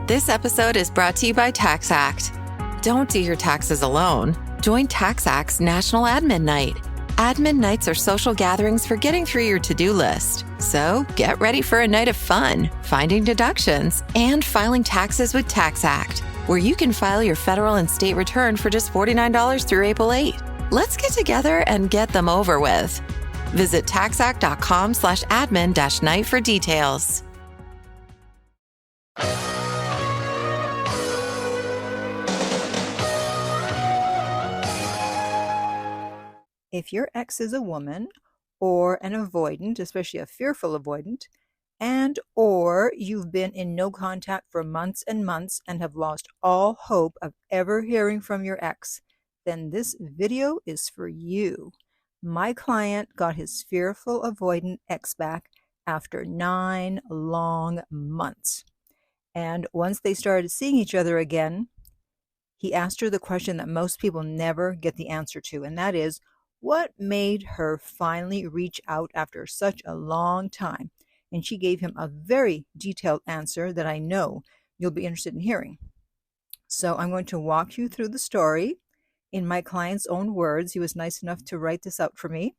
This episode is brought to you by TaxAct. Don't do your taxes alone. Join TaxAct's National Admin Night. Admin nights are social gatherings for getting through your to-do list. So get ready for a night of fun, finding deductions, and filing taxes with TaxAct, where you can file your federal and state return for just $49 through April 8. Let's get together and get them over with. Visit taxact.com/admin-night for details. If your ex is a woman or an avoidant, especially a fearful avoidant, and or you've been in no contact for months and months and have lost all hope of ever hearing from your ex, then this video is for you. My client got his fearful avoidant ex back after 9 long months. And once they started seeing each other again, he asked her the question that most people never get the answer to, and that is, what made her finally reach out after such a long time? And she gave him a very detailed answer that I know you'll be interested in hearing. So I'm going to walk you through the story in my client's own words. He was nice enough to write this out for me,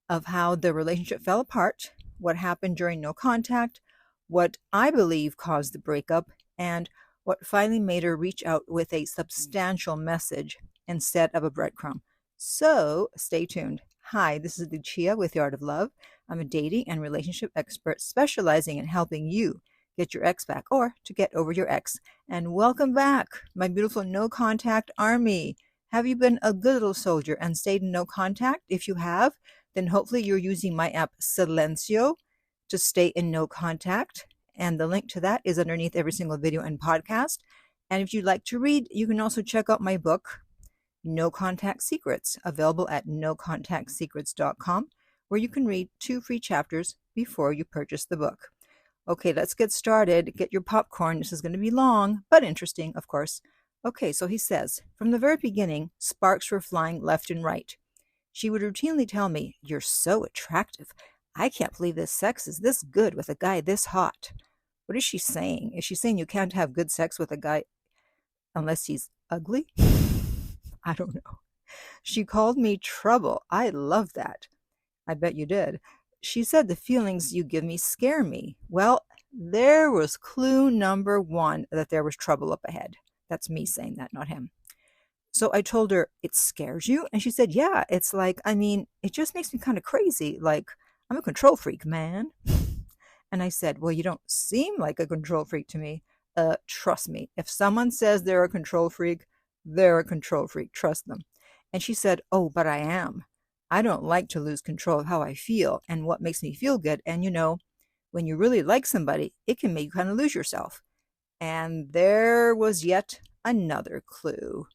of how the relationship fell apart, what happened during no contact, what I believe caused the breakup, and what finally made her reach out with a substantial message instead of a breadcrumb. So stay tuned. Hi, this is Lucia with The Art of Love. I'm a dating and relationship expert specializing in helping you get your ex back or to get over your ex. And welcome back, my beautiful no contact army. Have you been a good little soldier and stayed in no contact? If you have, then hopefully you're using my app Silencio to stay in no contact. And the link to that is underneath every single video and podcast. And if you'd like to read, you can also check out my book, No Contact Secrets, available at nocontactsecrets.com, where you can read 2 free chapters before you purchase the book. Okay, let's get started. Get your popcorn. This is going to be long, but interesting, of course. Okay, so he says, from the very beginning, sparks were flying left and right. She would routinely tell me, "You're so attractive. I can't believe this sex is this good with a guy this hot." What is she saying? Is she saying you can't have good sex with a guy unless he's ugly? I don't know. She called me trouble. I love that. I bet you did. She said the feelings you give me scare me. Well, there was clue number 1 that there was trouble up ahead. That's me saying that, not him. So I told her, it scares you? And she said, yeah, it's like, it just makes me kind of crazy. Like, I'm a control freak, man. And I said, well, you don't seem like a control freak to me. Trust me, if someone says they're a control freak, they're a control freak. Trust them. And she said, oh, but I am. I don't like to lose control of how I feel and what makes me feel good. And when you really like somebody, it can make you kind of lose yourself. And there was yet another clue.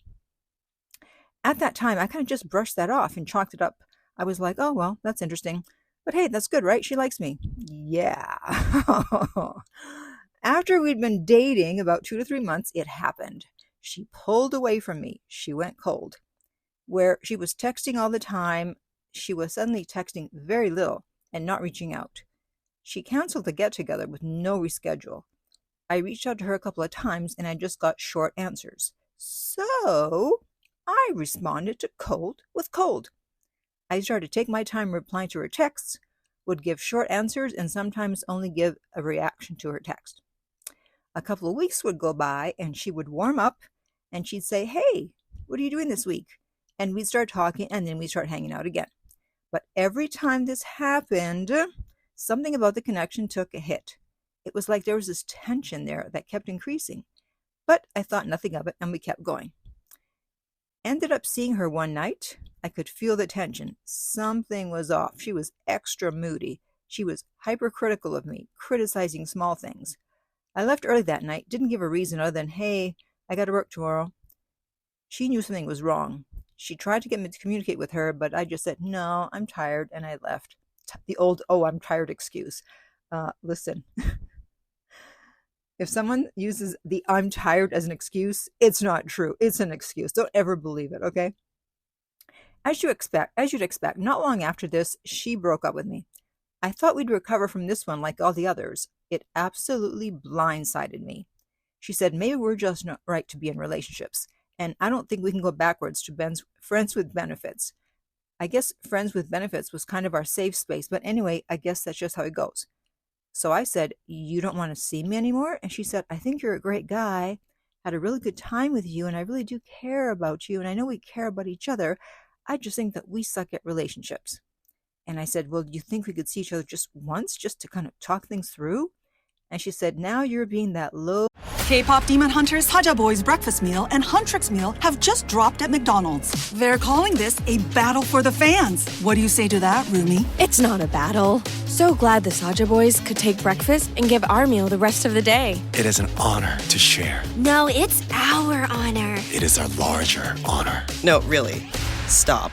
At that time, I kind of just brushed that off and chalked it up. I was like, oh, well, that's interesting. But hey, that's good, right? She likes me. Yeah. After we'd been dating about 2 to 3 months, it happened. She pulled away from me. She went cold. Where she was texting all the time, she was suddenly texting very little and not reaching out. She canceled the get-together with no reschedule. I reached out to her a couple of times and I just got short answers. So I responded to cold with cold. I started to take my time replying to her texts, would give short answers, and sometimes only give a reaction to her text. A couple of weeks would go by and she would warm up and she'd say, hey, what are you doing this week? And we'd start talking and then we'd start hanging out again. But every time this happened, something about the connection took a hit. It was like there was this tension there that kept increasing. But I thought nothing of it and we kept going. Ended up seeing her one night. I could feel the tension. Something was off. She was extra moody. She was hypercritical of me, criticizing small things. I left early that night, didn't give a reason other than, hey, I got to work tomorrow. She knew something was wrong. She tried to get me to communicate with her, but I just said, no, I'm tired, and I left. The old, oh, I'm tired excuse. Listen, if someone uses the I'm tired as an excuse, it's not true. It's an excuse. Don't ever believe it, okay? As you'd expect, not long after this, she broke up with me. I thought we'd recover from this one like all the others. It absolutely blindsided me. She said, maybe we're just not right to be in relationships. And I don't think we can go backwards to friends with benefits. I guess friends with benefits was kind of our safe space. But anyway, I guess that's just how it goes. So I said, you don't want to see me anymore? And she said, I think you're a great guy. Had a really good time with you. And I really do care about you. And I know we care about each other. I just think that we suck at relationships. And I said, well, do you think we could see each other just once, just to kind of talk things through? And she said, now you're being that low. K-pop Demon Hunters Haja Boys Breakfast Meal and Huntrix Meal have just dropped at McDonald's. They're calling this a battle for the fans. What do you say to that, Rumi? It's not a battle. So glad the Saja Boys could take breakfast and give our meal the rest of the day. It is an honor to share. No, it's our honor. It is our larger honor. No, really. Stop.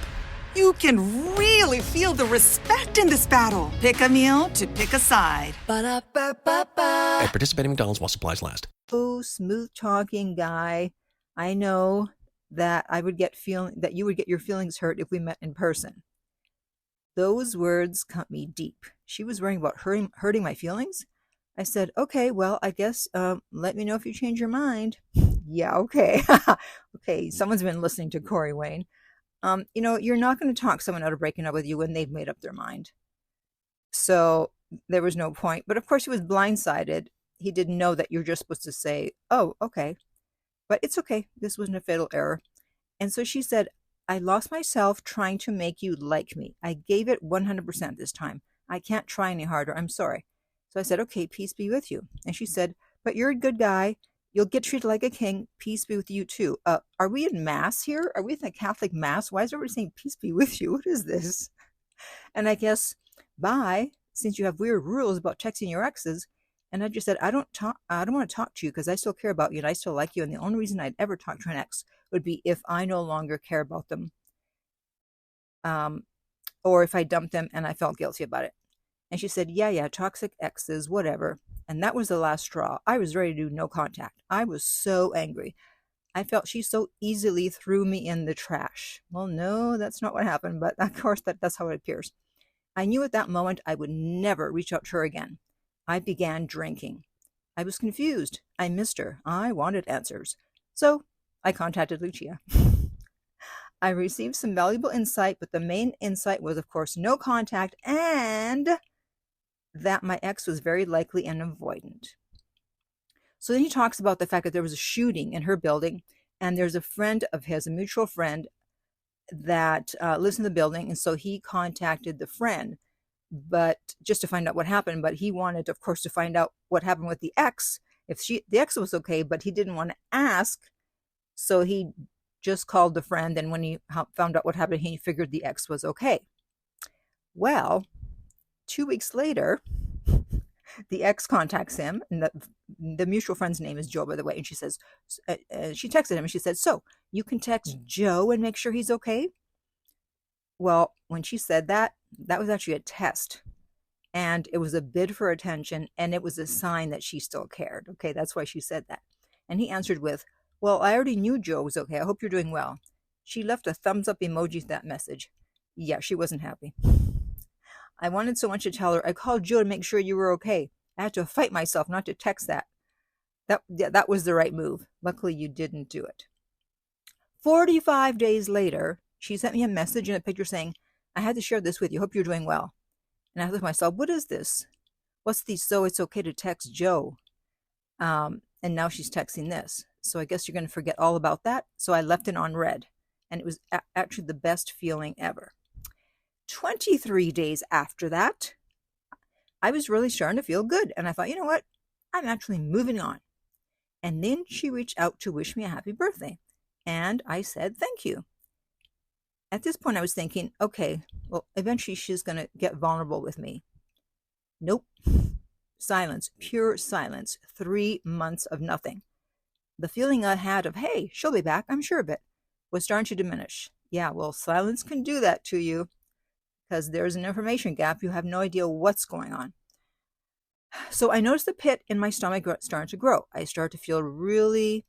You can really feel the respect in this battle. Pick a meal to pick a side. Ba-da-ba-ba-ba. At participating McDonald's while supplies last. Oh, smooth talking guy. I know that you would get your feelings hurt if we met in person. Those words cut me deep. She was worrying about hurting my feelings. I said, okay, well, I guess let me know if you change your mind. Yeah, okay. Okay, someone's been listening to Corey Wayne. You're not going to talk someone out of breaking up with you when they've made up their mind. So there was no point. But of course, he was blindsided. He didn't know that you're just supposed to say, oh, okay. But it's okay. This wasn't a fatal error. And so she said, I lost myself trying to make you like me. I gave it 100% this time. I can't try any harder. I'm sorry. So I said, okay, peace be with you. And she said, but you're a good guy. You'll get treated like a king. Peace be with you too. Are we in mass here? Are we in the Catholic mass? Why is everybody saying peace be with you? What is this? And I guess, bye, since you have weird rules about texting your exes. And I just said, I don't want to talk to you because I still care about you and I still like you. And the only reason I'd ever talk to an ex would be if I no longer care about them. Or if I dumped them and I felt guilty about it. And she said, yeah, toxic exes, whatever. And that was the last straw. I was ready to do no contact. I was so angry. I felt she so easily threw me in the trash. Well, no, that's not what happened. But of course, that's how it appears. I knew at that moment I would never reach out to her again. I began drinking. I was confused. I missed her. I wanted answers. So I contacted Lucia. I received some valuable insight, but the main insight was, of course, no contact and that my ex was very likely an avoidant. So then he talks about the fact that there was a shooting in her building, and there's a friend of his, a mutual friend, that lives in the building, and so he contacted the friend, but just to find out what happened. But he wanted, of course, to find out what happened with the ex, the ex was okay, but he didn't want to ask, so he just called the friend, and when he found out what happened, he figured the ex was okay. Well, 2 weeks later, the ex contacts him, and the mutual friend's name is Joe, by the way, and she says, she texted him, and she said, so you can text Joe and make sure he's okay? Well, when she said that, that was actually a test, and it was a bid for attention, and it was a sign that she still cared. Okay, that's why she said that. And he answered with, well, I already knew Joe was okay. I hope you're doing well. She left a thumbs up emoji to that message. Yeah, she wasn't happy. I wanted so much to tell her. I called Joe to make sure you were okay. I had to fight myself not to text that. That was the right move. Luckily, you didn't do it. 45 days later, she sent me a message and a picture saying, I had to share this with you. Hope you're doing well. And I thought to myself, what is this? What's the so it's okay to text Joe? And now she's texting this. So I guess you're going to forget all about that. So I left it on read. And it was actually the best feeling ever. 23 days after that, I was really starting to feel good. And I thought, you know what? I'm actually moving on. And then she reached out to wish me a happy birthday. And I said, thank you. At this point, I was thinking, okay, well, eventually she's going to get vulnerable with me. Nope. Silence, pure silence. 3 months of nothing. The feeling I had of, hey, she'll be back, I'm sure of it, was starting to diminish. Yeah, well, silence can do that to you because there's an information gap. You have no idea what's going on. So I noticed the pit in my stomach starting to grow. I started to feel I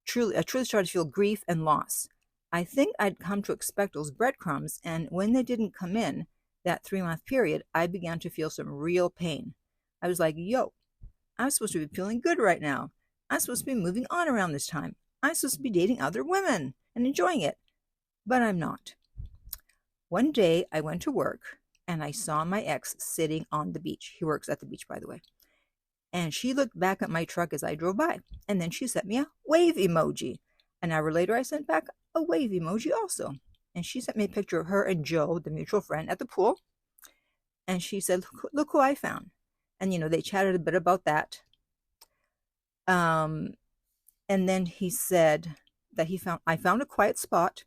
truly started to feel grief and loss. I think I'd come to expect those breadcrumbs, and when they didn't come in that 3-month period, I began to feel some real pain. I was like, yo, I'm supposed to be feeling good right now. I'm supposed to be moving on around this time. I'm supposed to be dating other women and enjoying it, but I'm not. One day I went to work and I saw my ex sitting on the beach. He works at the beach, by the way. And she looked back at my truck as I drove by. And then she sent me a wave emoji. An hour later, I sent back a wave emoji also. And she sent me a picture of her and Joe, the mutual friend, at the pool. And she said, look who I found. And, they chatted a bit about that. And then he said that I found a quiet spot.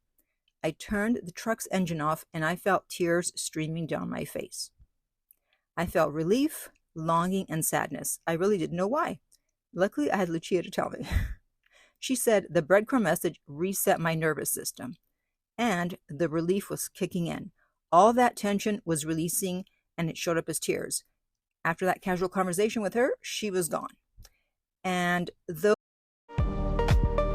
I turned the truck's engine off and I felt tears streaming down my face. I felt relief, longing, and sadness. I really didn't know why. Luckily, I had Lucia to tell me. She said the breadcrumb message reset my nervous system and the relief was kicking in. All that tension was releasing and it showed up as tears. After that casual conversation with her, she was gone. And though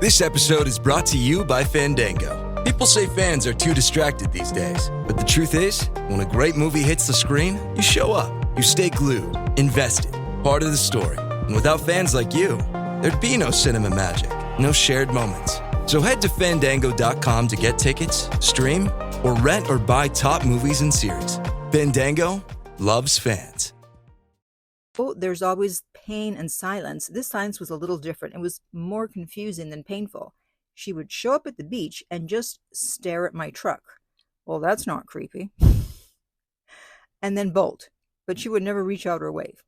This episode is brought to you by Fandango. People say fans are too distracted these days, but the truth is, when a great movie hits the screen, you show up, you stay glued, invested, part of the story. And without fans like you, there'd be no cinema magic, no shared moments. So head to Fandango.com to get tickets, stream, or rent or buy top movies and series. Fandango loves fans. there's always pain and silence, this silence was a little different. It was more confusing than painful. She would show up at the beach and just stare at my truck. Well, that's not creepy. And then bolt, but she would never reach out or wave.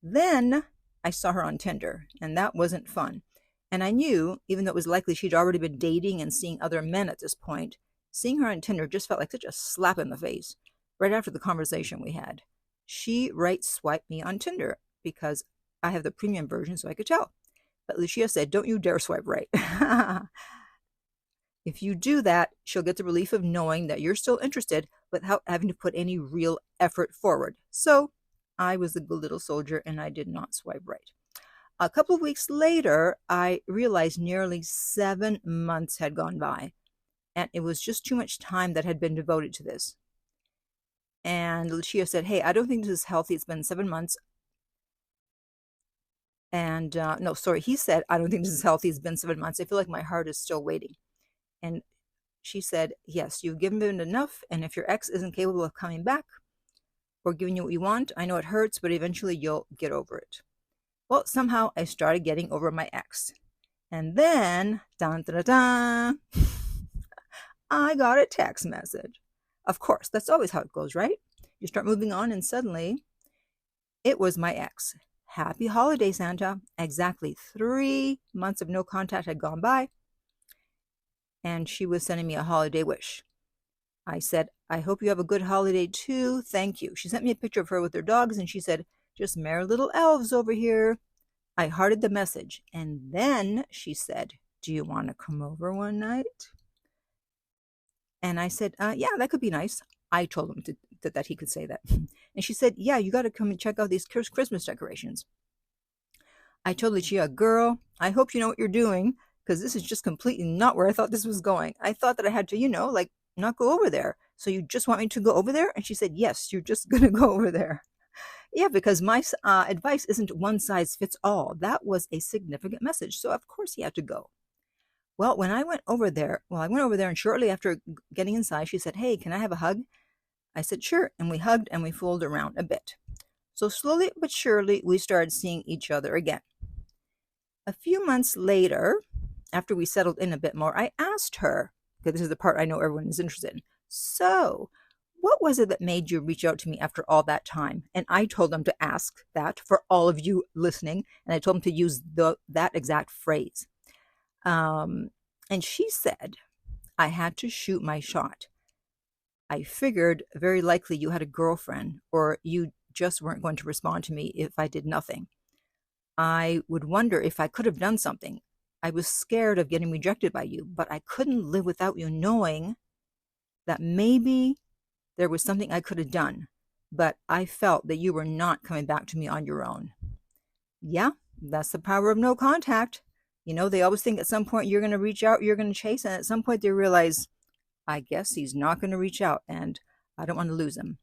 Then I saw her on Tinder, and that wasn't fun. And I knew, even though it was likely she'd already been dating and seeing other men at this point, seeing her on Tinder just felt like such a slap in the face. Right after the conversation we had, she right-swiped me on Tinder because I have the premium version so I could tell. But Lucia said, don't you dare swipe right. If you do that, she'll get the relief of knowing that you're still interested without having to put any real effort forward. So I was a good little soldier and I did not swipe right. A couple of weeks later, I realized nearly 7 months had gone by, and it was just too much time that had been devoted to this. And Lucia said, hey, I don't think this is healthy. It's been 7 months. And he said, I don't think this is healthy. It's been 7 months. I feel like my heart is still waiting. And she said, yes, you've given it enough. And if your ex isn't capable of coming back or giving you what you want, I know it hurts, but eventually you'll get over it. Well, somehow I started getting over my ex. And then, dun, dun, dun, dun, I got a text message. Of course, that's always how it goes, right? You start moving on and suddenly it was my ex. Happy holiday, Santa. Exactly 3 months of no contact had gone by, and she was sending me a holiday wish. I said, I hope you have a good holiday too. Thank you. She sent me a picture of her with her dogs, and she said, just merry little elves over here. I hearted the message, and then she said, do you want to come over one night? And I said, yeah, that could be nice. I told him that he could say that. And she said, yeah, you got to come and check out these Christmas decorations. I told Lucia, girl, I hope you know what you're doing, because this is just completely not where I thought this was going. I thought that I had to, not go over there. So you just want me to go over there? And she said, yes, you're just going to go over there. Yeah, because my advice isn't one size fits all. That was a significant message. So of course he had to go. Well, when I went over there, and shortly after getting inside, she said, hey, can I have a hug? I said, sure. And we hugged and we fooled around a bit. So slowly but surely, we started seeing each other again. A few months later, after we settled in a bit more, I asked her, because this is the part I know everyone is interested in. So, what was it that made you reach out to me after all that time? And I told them to ask that for all of you listening. And I told them to use that exact phrase. And she said, I had to shoot my shot. I figured very likely you had a girlfriend, or you just weren't going to respond to me if I did nothing. I would wonder if I could have done something. I was scared of getting rejected by you, but I couldn't live without you knowing that maybe there was something I could have done, but I felt that you were not coming back to me on your own. Yeah, that's the power of no contact. They always think at some point you're going to reach out, you're going to chase, and at some point they realize, I guess he's not going to reach out, and I don't want to lose him.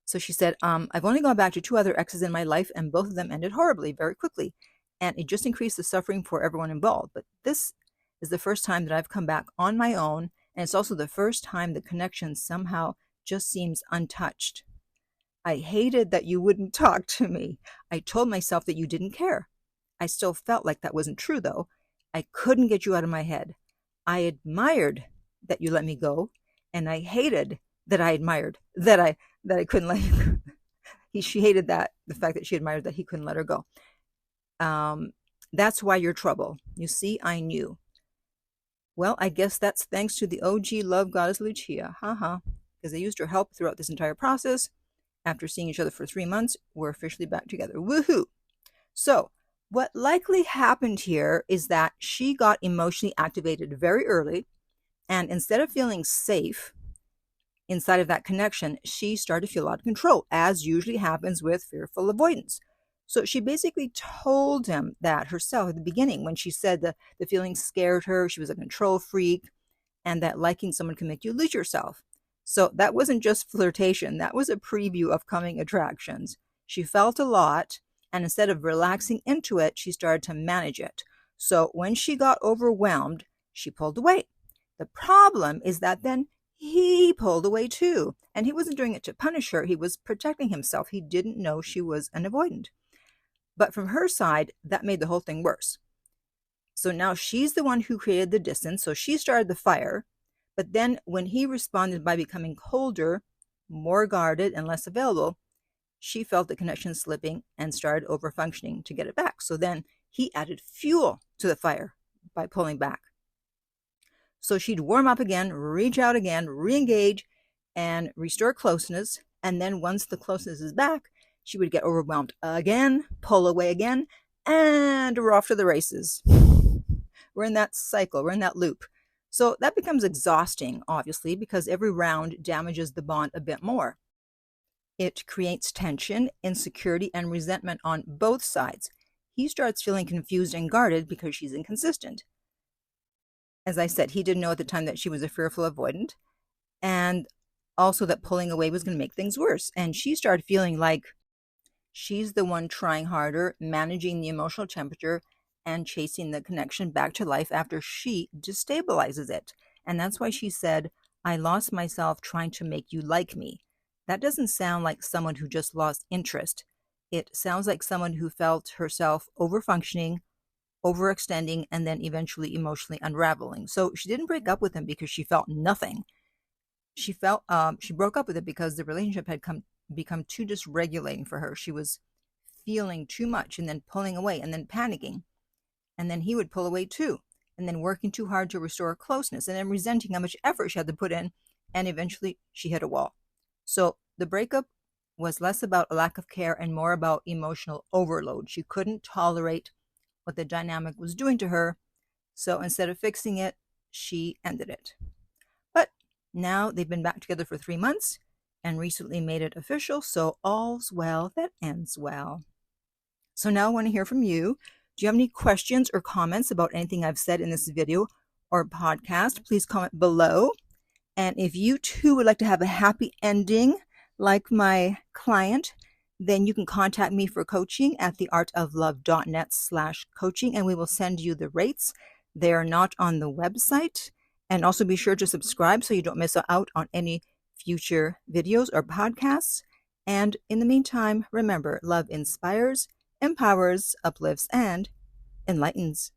So she said, I've only gone back to 2 other exes in my life, and both of them ended horribly, very quickly. and it just increased the suffering for everyone involved. But this is the first time that I've come back on my own, and it's also the first time the connection somehow just seems untouched. I hated that you wouldn't talk to me. I told myself that you didn't care. I still felt like that wasn't true, though. I couldn't get you out of my head. I admired that you let me go, and I hated that I admired that I couldn't let you go. She hated that, the fact that she admired that he couldn't let her go. That's why you're trouble. You see, I knew. Well, I guess that's thanks to the OG love goddess Lucia. Because they used her help throughout this entire process. After seeing each other for 3 months, we're officially back together. Woohoo! So, what likely happened here is that she got emotionally activated very early, and instead of feeling safe inside of that connection, she started to feel out of control, as usually happens with fearful avoidance. So she basically told him that herself at the beginning when she said the feelings scared her, she was a control freak, and that liking someone can make you lose yourself. So that wasn't just flirtation, that was a preview of coming attractions. She felt a lot, and instead of relaxing into it, she started to manage it. So when she got overwhelmed, she pulled away. The problem is that then he pulled away too. And he wasn't doing it to punish her, he was protecting himself. He didn't know she was an avoidant. But from her side, that made the whole thing worse. So now she's the one who created the distance, so she started the fire. But then when he responded by becoming colder, more guarded, and less available, she felt the connection slipping and started over-functioning to get it back. So then he added fuel to the fire by pulling back. So she'd warm up again, reach out again, re-engage, and restore closeness. And then once the closeness is back, she would get overwhelmed again, pull away again, and we're off to the races. We're in that cycle, we're in that loop. So that becomes exhausting, obviously, because every round damages the bond a bit more. It creates tension, insecurity, and resentment on both sides. He starts feeling confused and guarded because she's inconsistent. As I said, he didn't know at the time that she was a fearful avoidant, and also that pulling away was going to make things worse. And she started feeling like she's the one trying harder, managing the emotional temperature, and chasing the connection back to life after she destabilizes it. And that's why she said, I lost myself trying to make you like me. That doesn't sound like someone who just lost interest. It sounds like someone who felt herself over-functioning, overextending, and then eventually emotionally unraveling. So she didn't break up with him because she felt nothing. She broke up with it because the relationship had become too dysregulating for her. She was feeling too much and then pulling away and then panicking. And then he would pull away too, and then working too hard to restore closeness, and then resenting how much effort she had to put in, and eventually she hit a wall. So the breakup was less about a lack of care and more about emotional overload. She couldn't tolerate what the dynamic was doing to her, so instead of fixing it, she ended it. But now they've been back together for 3 months, and recently made it official, so all's well that ends well. So now I want to hear from you. Do you have any questions or comments about anything I've said in this video or podcast? Please comment below. And if you too would like to have a happy ending like my client, then you can contact me for coaching at theartoflove.net/coaching, and we will send you the rates. They are not on the website. And also be sure to subscribe so you don't miss out on any future videos or podcasts. And in the meantime, remember, love inspires, empowers, uplifts, and enlightens.